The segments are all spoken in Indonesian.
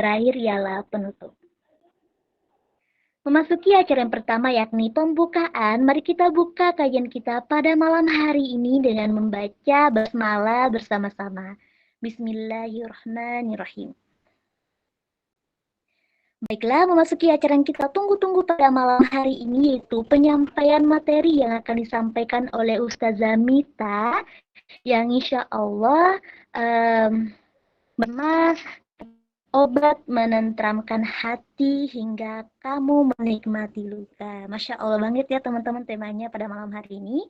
terakhir ialah penutup. Memasuki acara yang pertama yakni pembukaan, mari kita buka kajian kita pada malam hari ini dengan membaca basmalah bersama-sama. Bismillahirrahmanirrahim. Baiklah, memasuki acara yang kita tunggu-tunggu pada malam hari ini yaitu penyampaian materi yang akan disampaikan oleh Ustazah Mita yang insya Allah bernama obat menenteramkan hati hingga kamu menikmati luka. Masya Allah banget ya teman-teman temanya pada malam hari ini.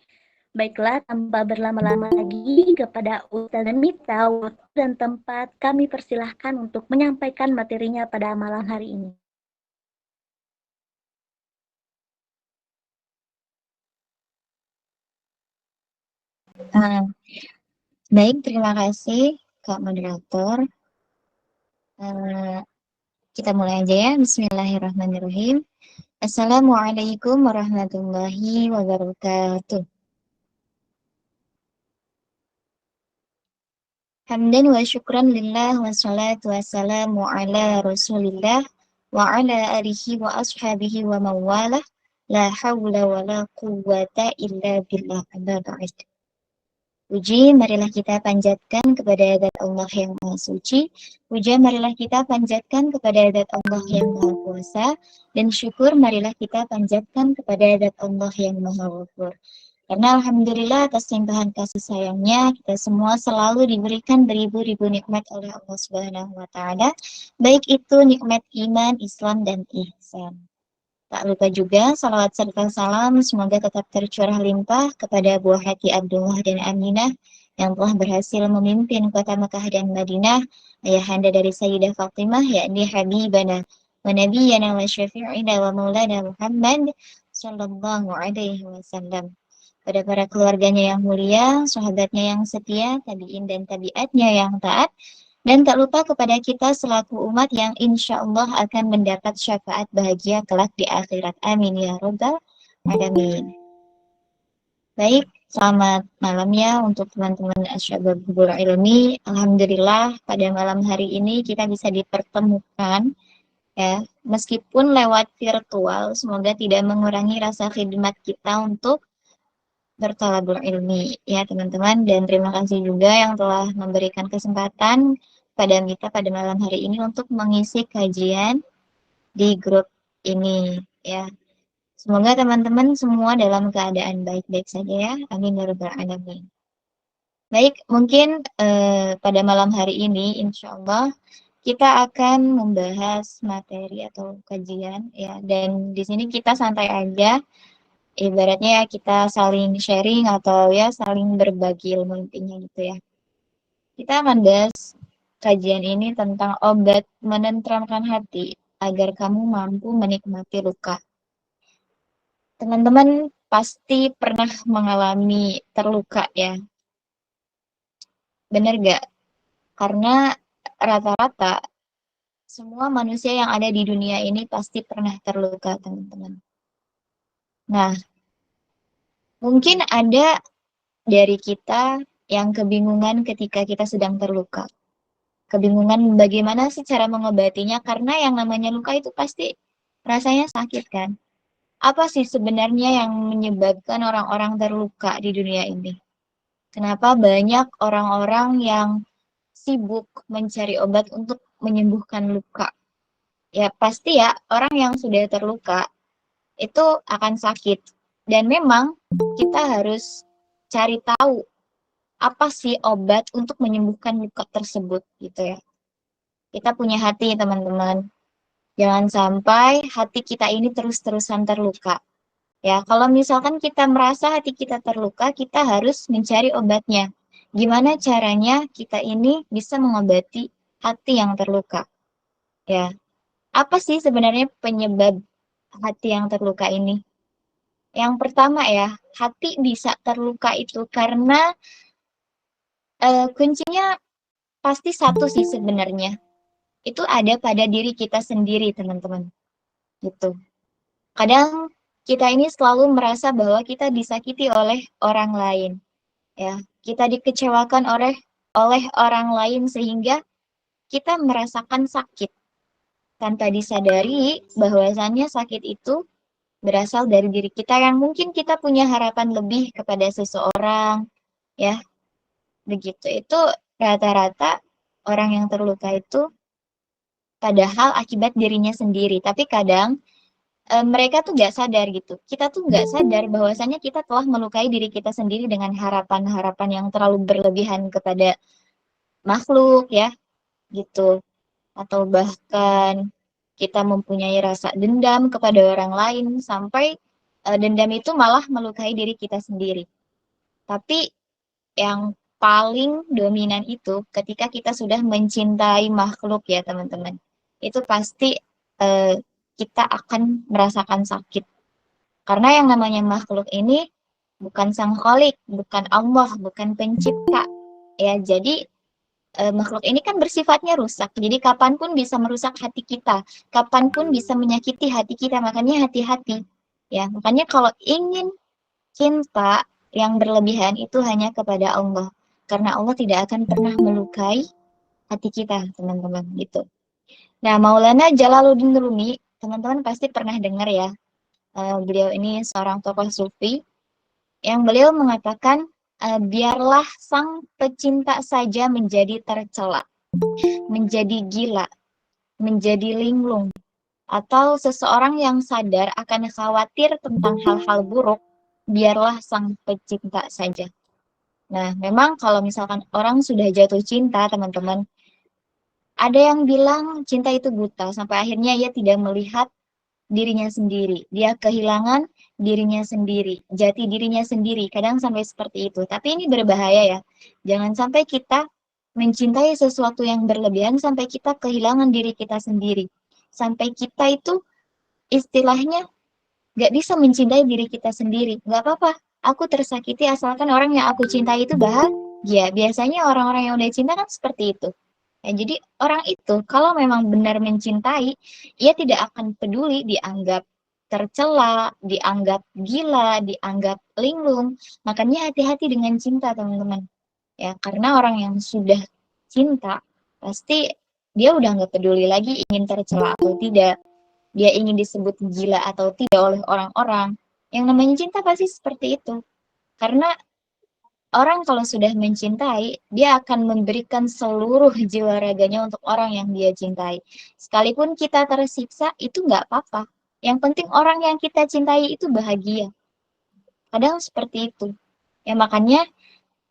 Baiklah, tanpa berlama-lama lagi kepada Ustazah Mita, waktu dan tempat kami persilahkan untuk menyampaikan materinya pada malam hari ini. Baik, terima kasih Kak Moderator. Kita mulai aja ya. Bismillahirrahmanirrahim. Assalamualaikum warahmatullahi wabarakatuh. Hamdan wa syukran lillah wa salatu wassalamu ala rasulillah wa ala alihi wa ashabihi wa mawalah la hawla wa la quwwata illa billah amma ba'd. Puji marilah kita panjatkan kepada zat Allah yang Maha Suci. Puja marilah kita panjatkan kepada zat Allah yang Maha Kuasa. Dan syukur marilah kita panjatkan kepada zat Allah yang Maha Ghafur. Karena alhamdulillah atas limpahan kasih sayangnya kita semua selalu diberikan beribu-ribu nikmat oleh Allah Subhanahu wa taala, baik itu nikmat iman, Islam dan ihsan. Tak lupa juga salawat serta salam semoga tetap tercurah limpah kepada buah hati Abdullah dan Aminah yang telah berhasil memimpin kota Mekah dan Madinah, ayahanda dari Sayyidah Fatimah yakni Habibana wa Nabiyana wa Syafi'ina wa Maulana Muhammad sallallahu alaihi wasallam. Pada para keluarganya yang mulia, sahabatnya yang setia, tabi'in dan tabi'atnya yang taat, dan tak lupa kepada kita selaku umat yang insya Allah akan mendapat syafaat bahagia kelak di akhirat. Amin ya rabbal alamin. Baik, selamat malam ya untuk teman-teman Asyababul Ilmi. Alhamdulillah pada malam hari ini kita bisa dipertemukan ya, meskipun lewat virtual. Semoga tidak mengurangi rasa khidmat kita untuk bertolabul ilmi ya teman-teman, dan terima kasih juga yang telah memberikan kesempatan pada kita pada malam hari ini untuk mengisi kajian di grup ini ya. Semoga teman-teman semua dalam keadaan baik-baik saja ya. Amin ya rabbal alamin. Baik, mungkin pada malam hari ini insya Allah kita akan membahas materi atau kajian ya, dan di sini kita santai aja. Ibaratnya ya kita saling sharing atau ya saling berbagi ilmu intinya gitu ya. Kita akan bahas kajian ini tentang obat menenteramkan hati agar kamu mampu menikmati luka. Teman-teman pasti pernah mengalami terluka ya. Bener gak? Karena rata-rata semua manusia yang ada di dunia ini pasti pernah terluka, teman-teman. Nah, mungkin ada dari kita yang kebingungan ketika kita sedang terluka. Kebingungan bagaimana sih cara mengobatinya, karena yang namanya luka itu pasti rasanya sakit kan. Apa sih sebenarnya yang menyebabkan orang-orang terluka di dunia ini? Kenapa banyak orang-orang yang sibuk mencari obat untuk menyembuhkan luka? Ya pasti ya, orang yang sudah terluka itu akan sakit. Dan memang kita harus cari tahu apa sih obat untuk menyembuhkan luka tersebut gitu ya. Kita punya hati teman-teman. Jangan sampai hati kita ini terus-terusan terluka. Ya, kalau misalkan kita merasa hati kita terluka, kita harus mencari obatnya. Gimana caranya kita ini bisa mengobati hati yang terluka? Ya, apa sih sebenarnya penyebab hati yang terluka ini? Yang pertama ya, hati bisa terluka itu karena kuncinya pasti satu sih sebenarnya. Itu ada pada diri kita sendiri, teman-teman. Gitu. Kadang kita ini selalu merasa bahwa kita disakiti oleh orang lain. Ya, kita dikecewakan oleh orang lain sehingga kita merasakan sakit. tanpa disadari bahwasannya sakit itu berasal dari diri kita yang mungkin kita punya harapan lebih kepada seseorang, ya, begitu. Itu rata-rata orang yang terluka itu padahal akibat dirinya sendiri. Tapi kadang mereka tuh nggak sadar gitu. Kita tuh nggak sadar bahwasannya kita telah melukai diri kita sendiri dengan harapan-harapan yang terlalu berlebihan kepada makhluk, ya, gitu. Atau bahkan kita mempunyai rasa dendam kepada orang lain sampai dendam itu malah melukai diri kita sendiri. Tapi yang paling dominan itu ketika kita sudah mencintai makhluk, ya teman-teman. Itu pasti eh, kita akan merasakan sakit. Karena yang namanya makhluk ini bukan sang kholik, bukan Allah, bukan pencipta. Ya, jadi makhluk ini kan bersifatnya rusak. Jadi kapanpun bisa merusak hati kita, kapanpun bisa menyakiti hati kita. Makanya hati-hati. Ya, makanya kalau ingin cinta yang berlebihan itu hanya kepada Allah. Karena Allah tidak akan pernah melukai hati kita, teman-teman, gitu. Nah, Maulana Jalaluddin Rumi, teman-teman pasti pernah dengar ya. Beliau ini seorang tokoh sufi yang beliau mengatakan, biarlah sang pecinta saja menjadi tercela, menjadi gila, menjadi linglung, atau seseorang yang sadar akan khawatir tentang hal-hal buruk, biarlah sang pecinta saja. Nah, memang kalau misalkan orang sudah jatuh cinta, teman-teman, ada yang bilang cinta itu buta, sampai akhirnya ia tidak melihat dirinya sendiri. Dia kehilangan dirinya sendiri, jati dirinya sendiri. Kadang sampai seperti itu. Tapi ini berbahaya ya. Jangan sampai kita mencintai sesuatu yang berlebihan sampai kita kehilangan diri kita sendiri. Sampai kita itu istilahnya nggak bisa mencintai diri kita sendiri. Nggak apa-apa. Aku tersakiti asalkan orang yang aku cintai itu bahagia. Biasanya orang-orang yang udah cinta kan seperti itu. Ya, jadi orang itu kalau memang benar mencintai, ia tidak akan peduli dianggap tercela, dianggap gila, dianggap linglung. Makanya hati-hati dengan cinta, teman-teman. Ya, karena orang yang sudah cinta, pasti dia udah nggak peduli lagi ingin tercela atau tidak. Dia ingin disebut gila atau tidak oleh orang-orang. Yang namanya cinta pasti seperti itu. Karena orang kalau sudah mencintai, dia akan memberikan seluruh jiwa raganya untuk orang yang dia cintai. Sekalipun kita tersiksa, itu nggak apa-apa. Yang penting orang yang kita cintai itu bahagia. Kadang seperti itu. Ya makanya,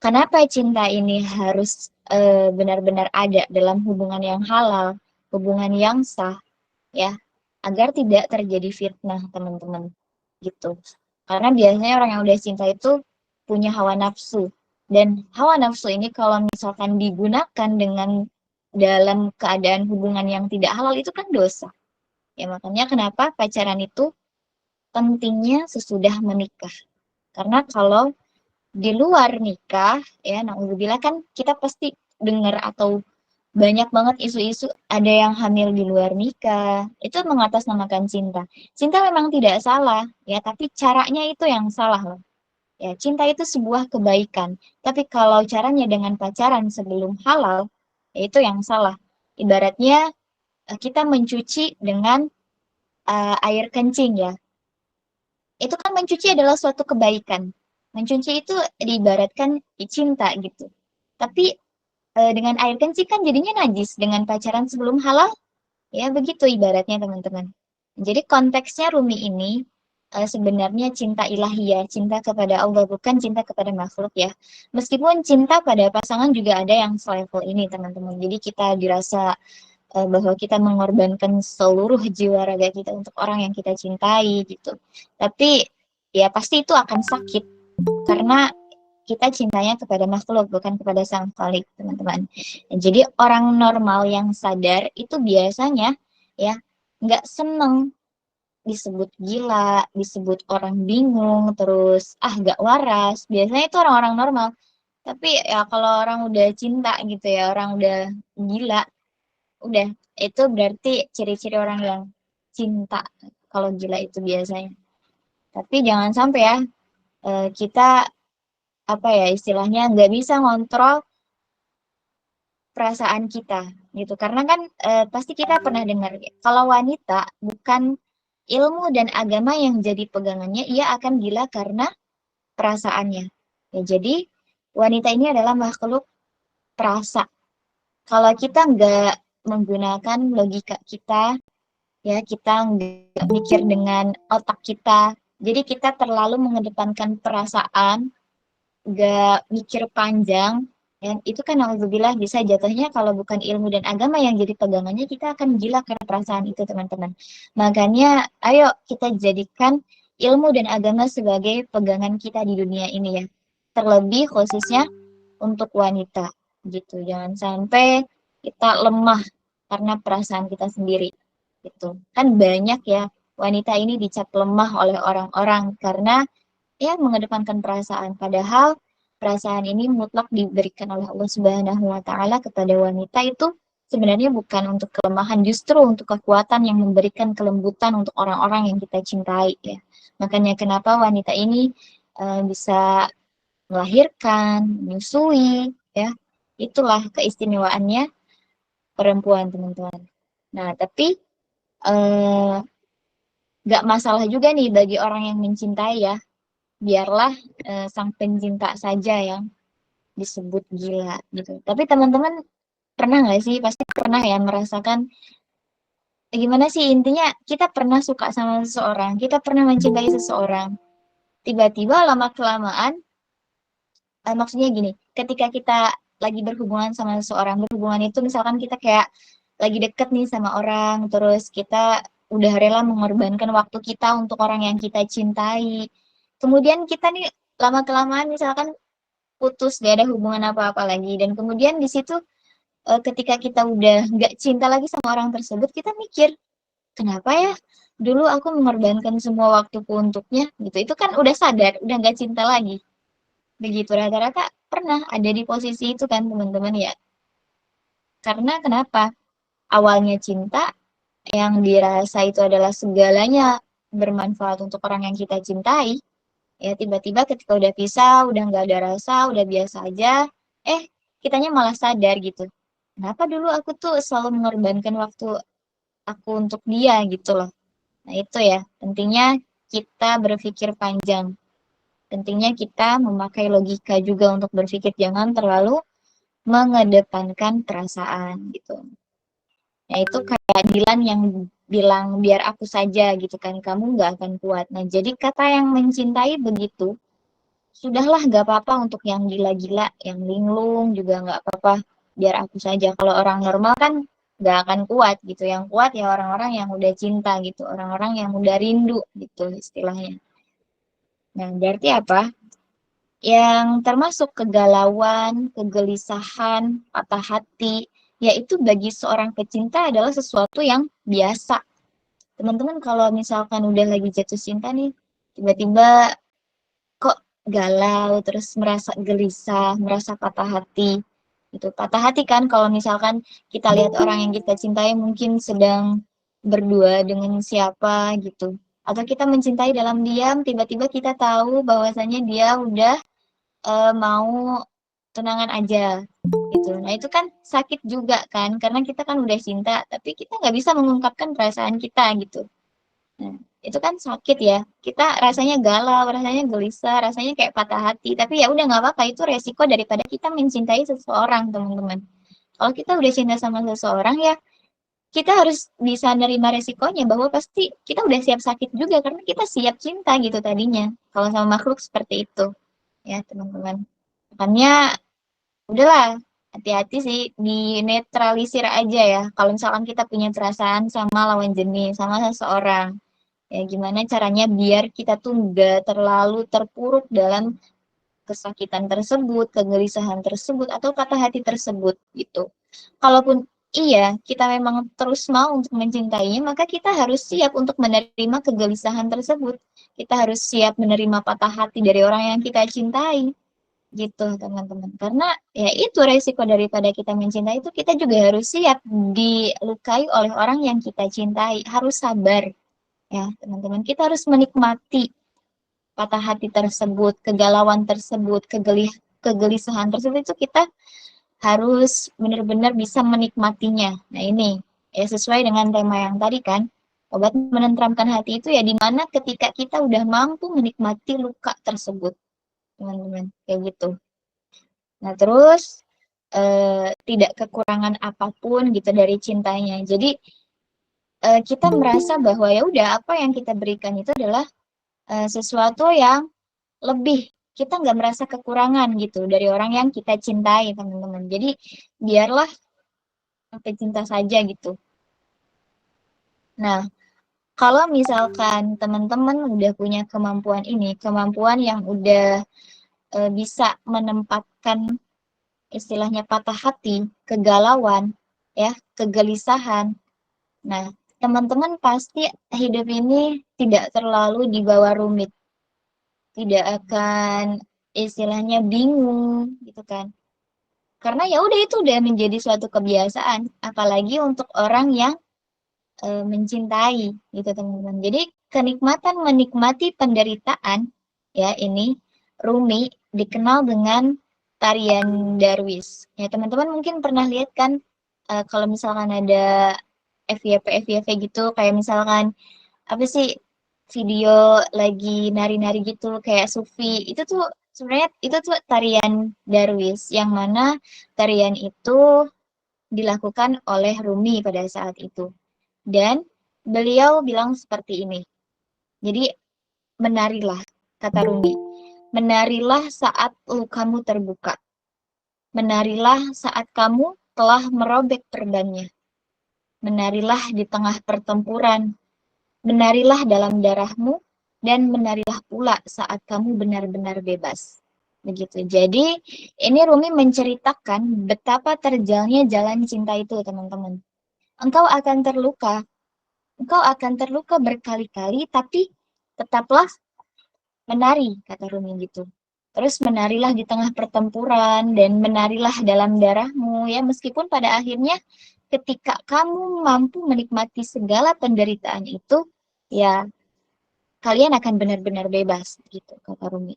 kenapa cinta ini harus benar-benar ada dalam hubungan yang halal, hubungan yang sah, ya, agar tidak terjadi fitnah, teman-teman. Gitu. Karena biasanya orang yang udah cinta itu punya hawa nafsu. Dan hawa nafsu ini kalau misalkan digunakan dengan dalam keadaan hubungan yang tidak halal itu kan dosa. Ya makanya kenapa pacaran itu pentingnya sesudah menikah. Karena kalau di luar nikah, ya, naudzubillah, kan kita pasti dengar atau banyak banget isu-isu ada yang hamil di luar nikah. Itu mengatasnamakan cinta. Cinta memang tidak salah, ya, tapi caranya itu yang salah loh. Ya, cinta itu sebuah kebaikan. Tapi kalau caranya dengan pacaran sebelum halal, ya itu yang salah. Ibaratnya kita mencuci dengan air kencing, ya. Itu kan mencuci adalah suatu kebaikan. Mencuci itu diibaratkan cinta gitu. Tapi dengan air kencing kan jadinya najis. Dengan pacaran sebelum halal, ya begitu ibaratnya, teman-teman. Jadi konteksnya Rumi ini sebenarnya cinta ilahiyah, cinta kepada Allah, bukan cinta kepada makhluk, ya. Meskipun cinta pada pasangan juga ada yang selevel ini, teman-teman. Jadi kita dirasa bahwa kita mengorbankan seluruh jiwa raga kita untuk orang yang kita cintai gitu. Tapi ya pasti itu akan sakit karena kita cintanya kepada makhluk bukan kepada sang khalik, teman-teman. Jadi orang normal yang sadar itu biasanya ya nggak seneng disebut gila, disebut orang bingung, terus nggak waras. Biasanya itu orang-orang normal. Tapi ya kalau orang udah cinta gitu ya, orang udah gila, udah itu berarti ciri-ciri orang yang cinta. Kalau gila itu biasanya. Tapi jangan sampai ya kita apa ya istilahnya nggak bisa ngontrol perasaan kita gitu. Karena kan pasti kita pernah dengar kalau wanita bukan ilmu dan agama yang jadi pegangannya, ia akan gila karena perasaannya. Ya, jadi wanita ini adalah makhluk perasa. Kalau kita nggak menggunakan logika kita, ya kita nggak mikir dengan otak kita, jadi kita terlalu mengedepankan perasaan, nggak mikir panjang, ya itu kan alhamdulillah bisa jatuhnya kalau bukan ilmu dan agama yang jadi pegangannya, kita akan gila karena perasaan itu teman-teman. Makanya ayo kita jadikan ilmu dan agama sebagai pegangan kita di dunia ini ya. Terlebih khususnya untuk wanita gitu. Jangan sampai kita lemah karena perasaan kita sendiri gitu. Kan banyak ya wanita ini dicap lemah oleh orang-orang karena ya mengedepankan perasaan, padahal perasaan ini mutlak diberikan oleh Allah Subhanahu wa taala kepada wanita itu sebenarnya bukan untuk kelemahan, justru untuk kekuatan yang memberikan kelembutan untuk orang-orang yang kita cintai ya. Makanya kenapa wanita ini bisa melahirkan, menyusui ya. Itulah keistimewaannya perempuan, teman-teman. Nah, tapi eh, nggak masalah juga nih bagi orang yang mencintai ya, biarlah sang pencinta saja yang disebut gila gitu. Tapi teman-teman pernah nggak sih, pasti pernah ya merasakan gimana sih, intinya kita pernah suka sama seseorang, kita pernah mencintai seseorang, tiba-tiba lama kelamaan, maksudnya gini, ketika kita lagi berhubungan sama seseorang, berhubungan itu misalkan kita kayak lagi deket nih sama orang, terus kita udah rela mengorbankan waktu kita untuk orang yang kita cintai, kemudian kita nih lama kelamaan misalkan putus, gak ada hubungan apa-apa lagi, dan kemudian di situ ketika kita udah nggak cinta lagi sama orang tersebut, kita mikir kenapa ya dulu aku mengorbankan semua waktuku untuknya gitu. Itu kan udah sadar udah nggak cinta lagi, begitu rata-rata pernah ada di posisi itu kan teman-teman ya. Karena kenapa, awalnya cinta yang dirasa itu adalah segalanya bermanfaat untuk orang yang kita cintai, ya tiba-tiba ketika udah pisah, udah nggak ada rasa, udah biasa aja, eh kitanya malah sadar gitu, kenapa dulu aku tuh selalu mengorbankan waktu aku untuk dia gitu loh. Nah itu ya pentingnya kita berpikir panjang, pentingnya kita memakai logika juga untuk berpikir, jangan terlalu mengedepankan perasaan gitu. Ya itu kayak Dilan yang bilang biar aku saja gitu kan, kamu nggak akan kuat. Nah jadi kata yang mencintai begitu, sudahlah gak apa-apa untuk yang gila-gila, yang linglung juga gak apa-apa, biar aku saja. Kalau orang normal kan gak akan kuat gitu, yang kuat ya orang-orang yang udah cinta gitu, orang-orang yang udah rindu gitu istilahnya. Nah berarti apa? Yang termasuk kegalauan, kegelisahan, patah hati, yaitu bagi seorang pecinta adalah sesuatu yang biasa. Teman-teman kalau misalkan udah lagi jatuh cinta nih, tiba-tiba kok galau, terus merasa gelisah, merasa patah hati. Itu patah hati kan kalau misalkan kita lihat orang yang kita cintai mungkin sedang berdua dengan siapa gitu. Atau kita mencintai dalam diam, tiba-tiba kita tahu bahwasannya dia udah mau tunangan aja gitu. Nah itu kan sakit juga kan, karena kita kan udah cinta, tapi kita nggak bisa mengungkapkan perasaan kita gitu. Nah, itu kan sakit ya. Kita rasanya galau, rasanya gelisah, rasanya kayak patah hati. Tapi ya udah nggak apa-apa, itu resiko daripada kita mencintai seseorang, teman-teman. Kalau kita udah cinta sama seseorang ya, kita harus bisa nerima resikonya bahwa pasti kita udah siap sakit juga karena kita siap cinta gitu tadinya. Kalau sama makhluk seperti itu, ya teman-teman. Makanya udahlah, hati-hati sih, dinetralisir aja ya. Kalau misalkan kita punya perasaan sama lawan jenis, sama seseorang, ya gimana caranya biar kita tuh nggak terlalu terpuruk dalam kesakitan tersebut, kegelisahan tersebut, atau patah hati tersebut gitu. Kalaupun iya kita memang terus mau untuk mencintainya, maka kita harus siap untuk menerima kegelisahan tersebut. Kita harus siap menerima patah hati dari orang yang kita cintai gitu teman-teman. Karena ya itu resiko daripada kita mencintai, itu kita juga harus siap dilukai oleh orang yang kita cintai, harus sabar ya teman-teman. Kita harus menikmati patah hati tersebut, kegalauan tersebut, kegelisahan tersebut, itu kita harus benar-benar bisa menikmatinya. Nah ini ya sesuai dengan tema yang tadi kan, obat menenteramkan hati itu ya dimana ketika kita udah mampu menikmati luka tersebut, teman-teman, kayak gitu. Nah terus tidak kekurangan apapun gitu dari cintanya. Jadi kita merasa bahwa ya udah apa yang kita berikan itu adalah sesuatu yang lebih, kita nggak merasa kekurangan gitu dari orang yang kita cintai, teman-teman. Jadi biarlah sampai cinta saja gitu. Nah, kalau misalkan teman-teman udah punya kemampuan ini, kemampuan yang udah bisa menempatkan istilahnya patah hati, kegalauan, ya, kegelisahan. Nah, teman-teman pasti hidup ini tidak terlalu dibawa rumit, tidak akan istilahnya bingung gitu kan. Karena ya udah itu udah menjadi suatu kebiasaan, apalagi untuk orang yang mencintai gitu teman-teman. Jadi kenikmatan menikmati penderitaan ya ini Rumi dikenal dengan tarian Darwis. Ya teman-teman mungkin pernah lihat kan kalau misalkan ada FYP gitu kayak misalkan apa sih video lagi nari-nari gitu kayak Sufi itu tuh sebenarnya itu tuh tarian Darwis yang mana tarian itu dilakukan oleh Rumi pada saat itu. Dan beliau bilang seperti ini. Jadi menarilah, kata Rumi. Menarilah saat lukamu terbuka. Menarilah saat kamu telah merobek perbannya. Menarilah di tengah pertempuran. Menarilah dalam darahmu. Dan menarilah pula saat kamu benar-benar bebas. Begitu. Jadi ini Rumi menceritakan betapa terjalnya jalan cinta itu, teman-teman. Engkau akan terluka, engkau akan terluka berkali-kali, tapi tetaplah menari, kata Rumi gitu. Terus menarilah di tengah pertempuran dan menarilah dalam darahmu, ya meskipun pada akhirnya ketika kamu mampu menikmati segala penderitaan itu, ya kalian akan benar-benar bebas, gitu, kata Rumi.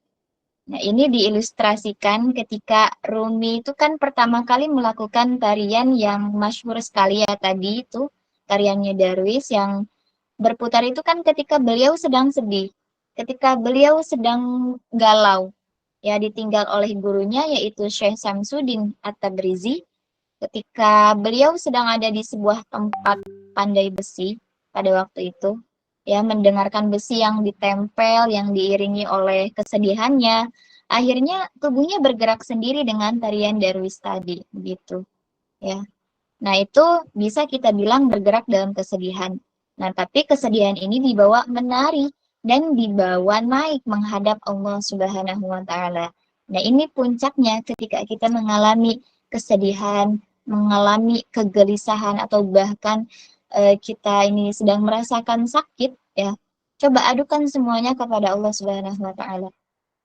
Nah, ini diilustrasikan ketika Rumi itu kan pertama kali melakukan tarian yang masyhur sekali ya tadi itu, tariannya Darwis yang berputar itu kan ketika beliau sedang sedih, ketika beliau sedang galau, ya ditinggal oleh gurunya yaitu Syekh Samsudin At-Tabrizi, ketika beliau sedang ada di sebuah tempat pandai besi pada waktu itu, ya mendengarkan besi yang ditempel, yang diiringi oleh kesedihannya, akhirnya tubuhnya bergerak sendiri dengan tarian Darwis tadi, begitu, ya. Nah, itu bisa kita bilang bergerak dalam kesedihan. Nah, tapi kesedihan ini dibawa menari dan dibawa naik menghadap Allah Subhanahu wa taala. Nah, ini puncaknya ketika kita mengalami kesedihan, mengalami kegelisahan atau bahkan kita ini sedang merasakan sakit ya. Coba adukan semuanya kepada Allah Subhanahu wa taala.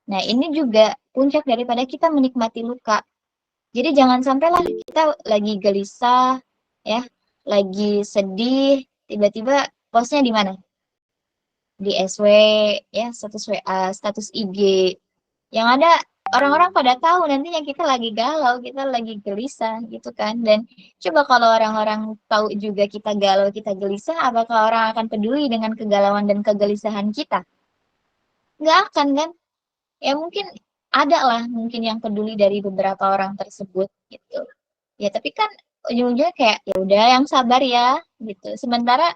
Nah, ini juga puncak daripada kita menikmati luka. Jadi jangan sampailah kita lagi gelisah, ya, lagi sedih, tiba-tiba postnya di mana? Di SW, ya, status WA, status IG. Yang ada orang-orang pada tahu nantinya kita lagi galau, kita lagi gelisah, gitu kan. Dan coba kalau orang-orang tahu juga kita galau, kita gelisah, apakah orang akan peduli dengan kegalauan dan kegelisahan kita? Nggak akan, kan? Ya mungkin ada lah mungkin yang peduli dari beberapa orang tersebut gitu. Ya tapi kan ujung-ujungnya kayak ya udah yang sabar ya gitu. Sementara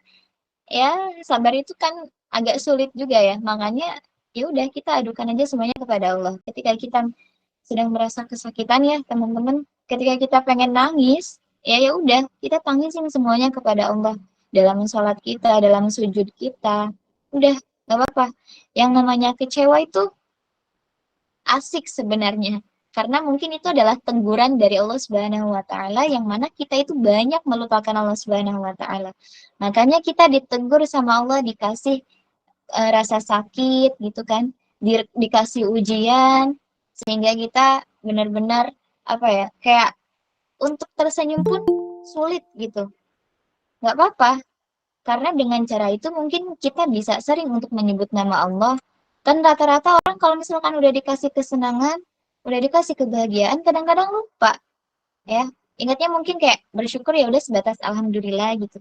ya sabar itu kan agak sulit juga ya. Makanya ya udah kita adukan aja semuanya kepada Allah. Ketika kita sedang merasa kesakitan ya teman-teman, ketika kita pengen nangis, ya ya udah kita tangisin semuanya kepada Allah dalam sholat kita, dalam sujud kita. Udah, gak apa-apa. Yang namanya kecewa itu asik sebenarnya. Karena mungkin itu adalah teguran dari Allah Subhanahu wa taala yang mana kita itu banyak melupakan Allah Subhanahu wa taala. Makanya kita ditegur sama Allah, dikasih rasa sakit gitu kan, dikasih ujian sehingga kita benar-benar apa ya, kayak untuk tersenyum pun sulit gitu. Nggak apa-apa, karena dengan cara itu mungkin kita bisa sering untuk menyebut nama Allah. Kan rata-rata orang kalau misalkan udah dikasih kesenangan, udah dikasih kebahagiaan, kadang-kadang lupa. ya. Ingatnya mungkin kayak bersyukur ya udah sebatas alhamdulillah gitu.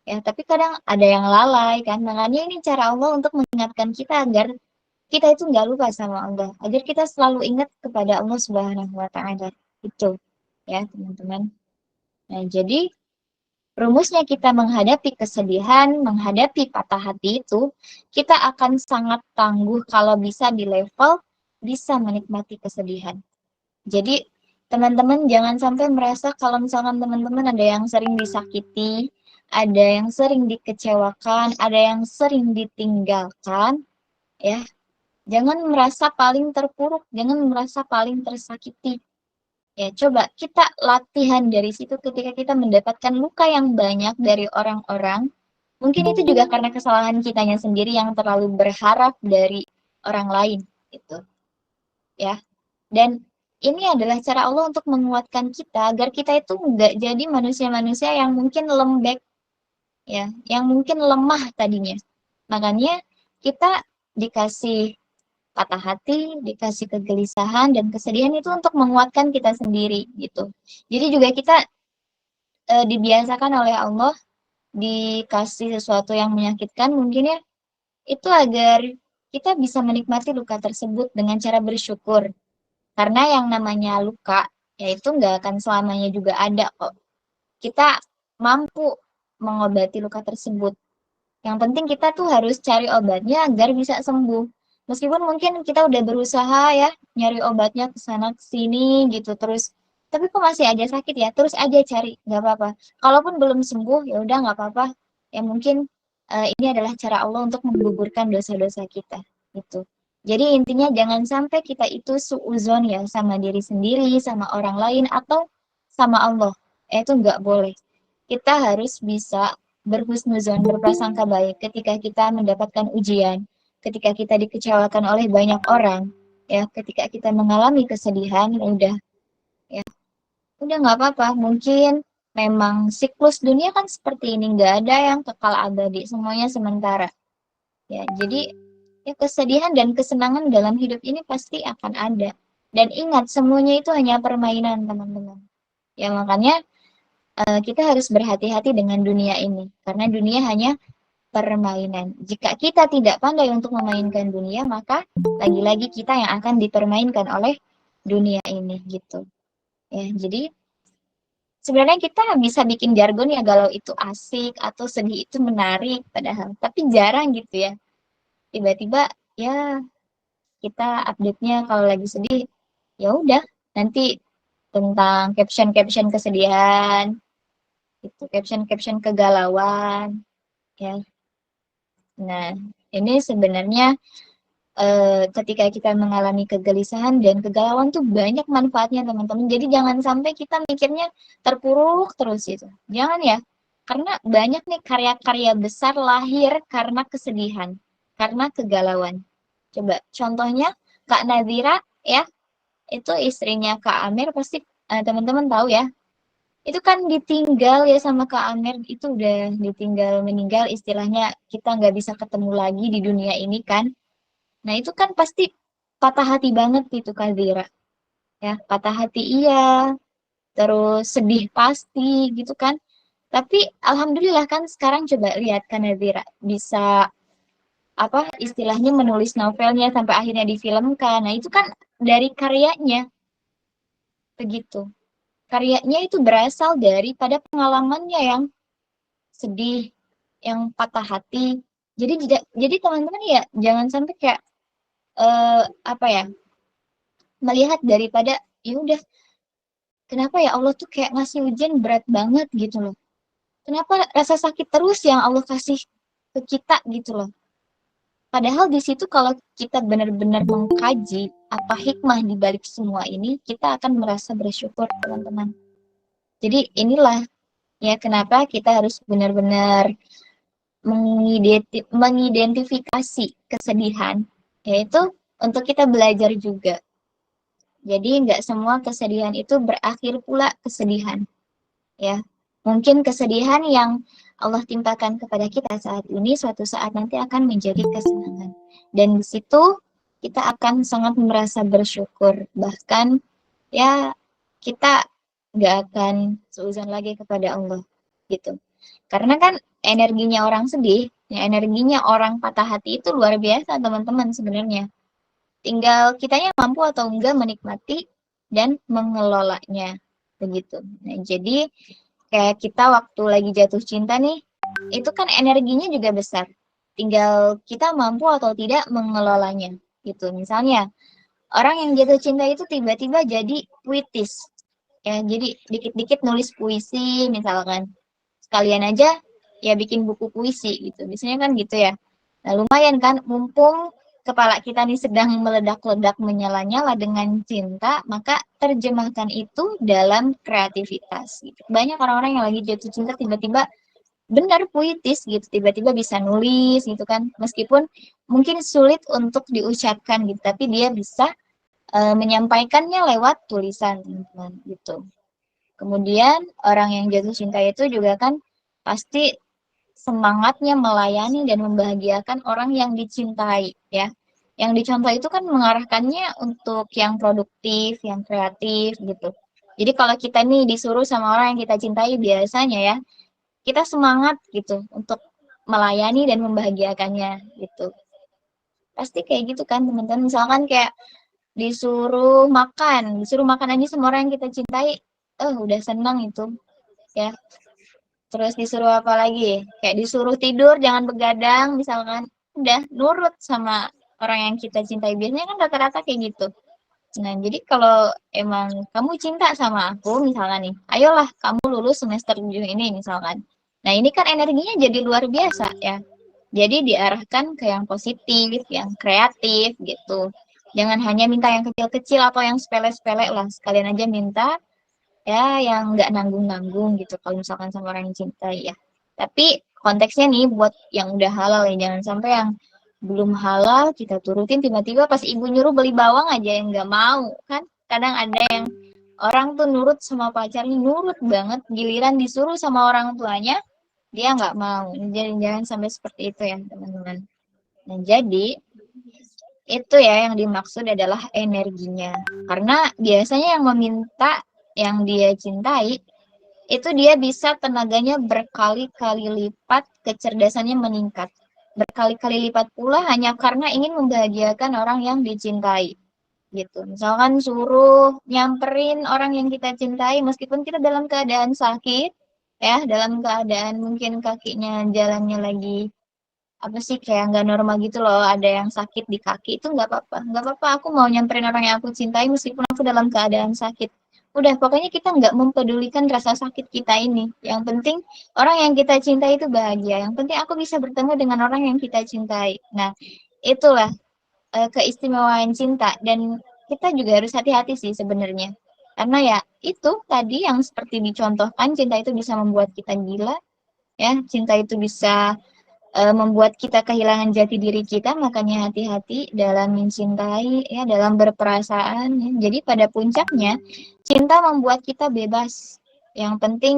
Ya, tapi kadang ada yang lalai kan. Makanya ini cara Allah untuk mengingatkan kita agar kita itu nggak lupa sama Allah, agar kita selalu ingat kepada Allah Subhanahu wa taala. Itu ya, teman-teman. Nah, jadi rumusnya kita menghadapi kesedihan, menghadapi patah hati itu, kita akan sangat tangguh kalau bisa di level bisa menikmati kesedihan. Jadi teman-teman jangan sampai merasa kalau misalkan teman-teman ada yang sering disakiti, ada yang sering dikecewakan, ada yang sering ditinggalkan, ya, jangan merasa paling terpuruk, jangan merasa paling tersakiti. Ya, coba kita latihan dari situ ketika kita mendapatkan luka yang banyak dari orang-orang. Mungkin itu juga karena kesalahan kitanya sendiri yang terlalu berharap dari orang lain, gitu. Ya, dan ini adalah cara Allah untuk menguatkan kita agar kita itu nggak jadi manusia-manusia yang mungkin lembek, ya, yang mungkin lemah tadinya. Makanya kita dikasih patah hati, dikasih kegelisahan dan kesedihan itu untuk menguatkan kita sendiri gitu. Jadi juga kita dibiasakan oleh Allah dikasih sesuatu yang menyakitkan mungkin ya, itu agar kita bisa menikmati luka tersebut dengan cara bersyukur. Karena yang namanya luka, yaitu nggak akan selamanya juga ada kok. Kita mampu mengobati luka tersebut. Yang penting kita tuh harus cari obatnya agar bisa sembuh. Meskipun mungkin kita udah berusaha ya, nyari obatnya ke sana ke sini gitu terus. Tapi kok masih aja sakit ya, terus aja cari, nggak apa-apa. Kalaupun belum sembuh, ya udah nggak apa-apa. Ya mungkin ini adalah cara Allah untuk menggugurkan dosa-dosa kita. Gitu. Jadi intinya jangan sampai kita itu suuzon ya sama diri sendiri, sama orang lain, atau sama Allah. Itu nggak boleh. Kita harus bisa berhusnuzon, berprasangka baik ketika kita mendapatkan ujian, ketika kita dikecewakan oleh banyak orang, ya, ketika kita mengalami kesedihan, ya, udah nggak apa-apa. Mungkin memang siklus dunia kan seperti ini, nggak ada yang kekal abadi, semuanya sementara. Ya, jadi ya kesedihan dan kesenangan dalam hidup ini pasti akan ada. Dan ingat, semuanya itu hanya permainan, teman-teman. Ya, makanya kita harus berhati-hati dengan dunia ini, karena dunia hanya permainan. Jika kita tidak pandai untuk memainkan dunia, maka lagi-lagi kita yang akan dipermainkan oleh dunia ini gitu. Ya, jadi sebenarnya kita bisa bikin jargon ya galau itu asik atau sedih itu menarik padahal, tapi jarang gitu ya. Tiba-tiba ya kita update-nya kalau lagi sedih, ya udah nanti tentang caption-caption kesedihan, itu caption-caption kegalauan ya. Nah, ini sebenarnya ketika kita mengalami kegelisahan dan kegalauan tuh banyak manfaatnya teman-teman. Jadi jangan sampai kita mikirnya terpuruk terus itu. Jangan ya. Karena banyak nih karya-karya besar lahir karena kesedihan, karena kegalauan. Coba contohnya Kak Nadira ya, itu istrinya Kak Amir pasti teman-teman tahu ya. Itu kan ditinggal ya sama Kak Amir, itu udah ditinggal meninggal istilahnya kita nggak bisa ketemu lagi di dunia ini kan. Nah, itu kan pasti patah hati banget itu Kak Zira. Ya, patah hati iya, terus sedih pasti gitu kan. Tapi alhamdulillah kan sekarang coba lihat Kak Nazira bisa apa istilahnya menulis novelnya sampai akhirnya difilmkan. Nah, itu kan dari karyanya begitu. Karyanya itu berasal daripada pengalamannya yang sedih, yang patah hati. Jadi teman-teman ya jangan sampai kayak apa ya, melihat daripada ya udah kenapa ya Allah tuh kayak ngasih ujian berat banget gitu loh. Kenapa rasa sakit terus yang Allah kasih ke kita gitu loh. Padahal di situ kalau kita benar-benar mengkaji apa hikmah di balik semua ini, kita akan merasa bersyukur, teman-teman. Jadi inilah ya kenapa kita harus benar-benar mengidentifikasi kesedihan, yaitu untuk kita belajar juga. Jadi nggak semua kesedihan itu berakhir pula kesedihan. Ya, mungkin kesedihan yang Allah timpakan kepada kita saat ini suatu saat nanti akan menjadi kesenangan. Dan di situ kita akan sangat merasa bersyukur. Bahkan ya kita nggak akan seuzon lagi kepada Allah gitu. Karena kan energinya orang sedih, ya energinya orang patah hati itu luar biasa teman-teman sebenarnya. Tinggal kitanya mampu atau enggak menikmati dan mengelolanya begitu. Nah, jadi kayak kita waktu lagi jatuh cinta nih, itu kan energinya juga besar. Tinggal kita mampu atau tidak mengelolanya gitu. Misalnya, orang yang jatuh cinta itu tiba-tiba jadi puitis. Ya, jadi dikit-dikit nulis puisi misalkan. Sekalian aja ya bikin buku puisi gitu. Biasanya kan gitu ya. Nah, lumayan kan, mumpung kepala kita nih sedang meledak-ledak menyala-nyala dengan cinta, maka terjemahkan itu dalam kreativitas. Gitu. Banyak orang-orang yang lagi jatuh cinta tiba-tiba benar puitis gitu, tiba-tiba bisa nulis gitu kan, meskipun mungkin sulit untuk diucapkan gitu, tapi dia bisa menyampaikannya lewat tulisan teman-teman gitu. Kemudian orang yang jatuh cinta itu juga kan pasti semangatnya melayani dan membahagiakan orang yang dicintai ya. Yang dicontoh itu kan mengarahkannya untuk yang produktif, yang kreatif gitu. Jadi kalau kita nih disuruh sama orang yang kita cintai biasanya ya, kita semangat gitu untuk melayani dan membahagiakannya gitu. Pasti kayak gitu kan teman-teman. Misalkan kayak disuruh makan aja sama orang yang kita cintai, udah senang itu ya. Terus disuruh apa lagi? Kayak disuruh tidur jangan begadang misalkan, udah nurut sama orang yang kita cintai. Biasanya kan rata-rata kayak gitu. Nah, jadi kalau emang kamu cinta sama aku misalkan nih, ayolah kamu lulus semester 7 ini misalkan. Nah, ini kan energinya jadi luar biasa ya. Jadi diarahkan ke yang positif, yang kreatif gitu. Jangan hanya minta yang kecil-kecil atau yang sepele-sepele lah. Sekalian aja minta ya yang nggak nanggung-nanggung gitu kalau misalkan sama orang yang cintai ya. Tapi konteksnya nih buat yang udah halal ya, jangan sampai yang belum halal kita turutin tiba-tiba pas ibu nyuruh beli bawang aja yang nggak mau kan. Kadang ada yang orang tuh nurut sama pacarnya, nurut banget, giliran disuruh sama orang tuanya dia nggak mau. Jadi jangan sampai seperti itu ya teman-teman. Nah, jadi itu ya yang dimaksud adalah energinya. Karena biasanya yang meminta yang dia cintai itu dia bisa tenaganya berkali-kali lipat, kecerdasannya meningkat. Berkali-kali lipat pula hanya karena ingin membahagiakan orang yang dicintai. Gitu. Misalkan suruh nyamperin orang yang kita cintai meskipun kita dalam keadaan sakit, ya, dalam keadaan mungkin kakinya jalannya lagi apa sih kayak nggak normal gitu loh, ada yang sakit di kaki itu nggak apa-apa aku mau nyamperin orang yang aku cintai meskipun aku dalam keadaan sakit. Udah pokoknya kita nggak mempedulikan rasa sakit kita ini, yang penting orang yang kita cintai itu bahagia, yang penting aku bisa bertemu dengan orang yang kita cintai. Nah, itulah keistimewaan cinta, dan kita juga harus hati-hati sih sebenarnya, karena ya itu tadi yang seperti dicontohkan, cinta itu bisa membuat kita gila ya, cinta itu bisa membuat kita kehilangan jati diri kita, makanya hati-hati dalam mencintai, ya, dalam berperasaan. Ya. Jadi pada puncaknya, cinta membuat kita bebas. Yang penting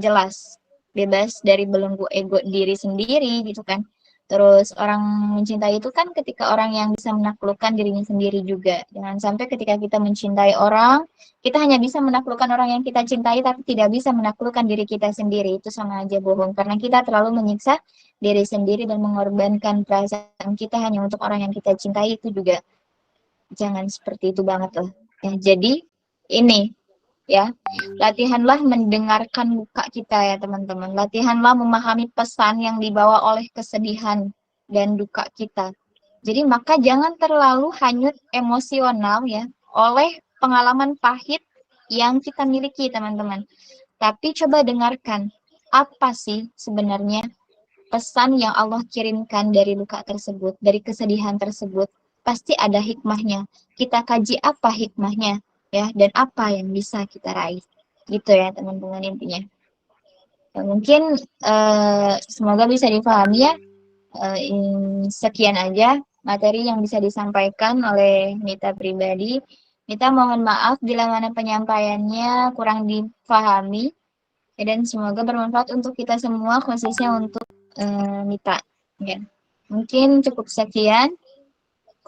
jelas, bebas dari belenggu ego diri sendiri, gitu kan. Terus orang mencintai itu kan ketika orang yang bisa menaklukkan dirinya sendiri juga. Jangan sampai ketika kita mencintai orang, kita hanya bisa menaklukkan orang yang kita cintai, tapi tidak bisa menaklukkan diri kita sendiri. Itu sama aja bohong, karena kita terlalu menyiksa diri sendiri dan mengorbankan perasaan kita hanya untuk orang yang kita cintai. Itu juga jangan seperti itu banget lah. Ya, jadi ini ya, latihanlah mendengarkan luka kita ya teman-teman. Latihanlah memahami pesan yang dibawa oleh kesedihan dan duka kita. Jadi maka jangan terlalu hanyut emosional ya oleh pengalaman pahit yang kita miliki teman-teman. Tapi coba dengarkan apa sih sebenarnya pesan yang Allah kirimkan dari luka tersebut, dari kesedihan tersebut. Pasti ada hikmahnya. Kita kaji apa hikmahnya ya, dan apa yang bisa kita raih. Gitu ya teman-teman intinya. Ya, mungkin semoga bisa dipahami ya. Sekian aja materi yang bisa disampaikan oleh Mita pribadi. Mita mohon maaf bila mana penyampaiannya kurang dipahami. Ya, dan semoga bermanfaat untuk kita semua, khususnya untuk Mita. Ya. Mungkin cukup sekian.